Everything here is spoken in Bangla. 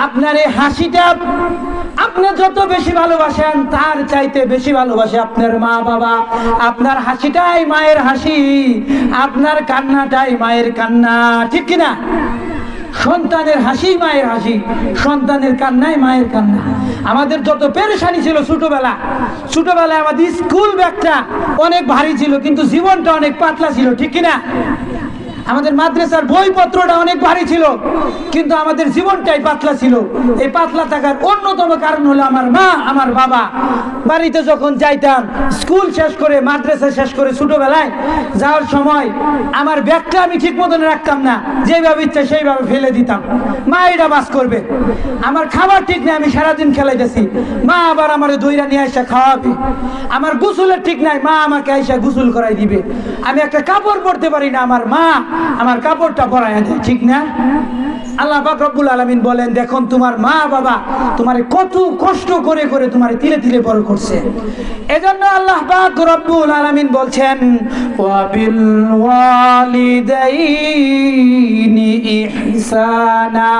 আপনার এই হাসিটা আপনি যত বেশি ভালোবাসেন তার চাইতে বেশি ভালোবাসে আপনার মা বাবা। আপনার হাসিটাই মায়ের হাসি, আপনার কান্নাটাই মায়ের কান্না, ঠিক কিনা? সন্তানের হাসি মায়ের হাসি, সন্তানের কান্নাই মায়ের কান্না। আমাদের যত পেরেশানি ছিল ছোটবেলায় আমাদের স্কুল ব্যাগটা অনেক ভারী ছিল, কিন্তু জীবনটা অনেক পাতলা ছিল, ঠিক কিনা? আমাদের মাদ্রাসার বইপত্রটা অনেক ভারী ছিল, কিন্তু আমাদের জীবনটাই পাতলা ছিল। এই পাতলা থাকার অন্যতম কারণ হলো আমার মা, আমার বাবা। বাড়িতে যখন যাইতাম, স্কুল শেষ করে, মাদ্রাসা শেষ করে, ছোটবেলায় যাওয়ার সময় আমার ব্যাগটা আমি ঠিক মতন রাখতাম না, যেভাবে ইচ্ছা সেইভাবে ফেলে দিতাম। মা এটা বাস করবে। আমার খাবার ঠিক নেই, আমি সারাদিন খেলাইতেছি, মা আবার আমার দইরা নিয়ে আসা খাওয়াবে। আমার গোসলের ঠিক নাই, মা আমাকে আইসা গোসল করাই দিবে। আমি একটা কাপড় পরতে পারি না, আমার মা আমার কাপড়টা পরাইয়া দেয়, ঠিক না? আল্লাহ পাক রব্বুল আলামিন বলেন, দেখুন তোমার মা বাবা তোমারে কত কষ্ট করে করে তোমারে তিলে তিলে বড় করছে। এজন্য আল্লাহ পাক রব্বুল আলামিন বলছেন, ওয়া বিল ওয়ালিদাইনি ইহসানা।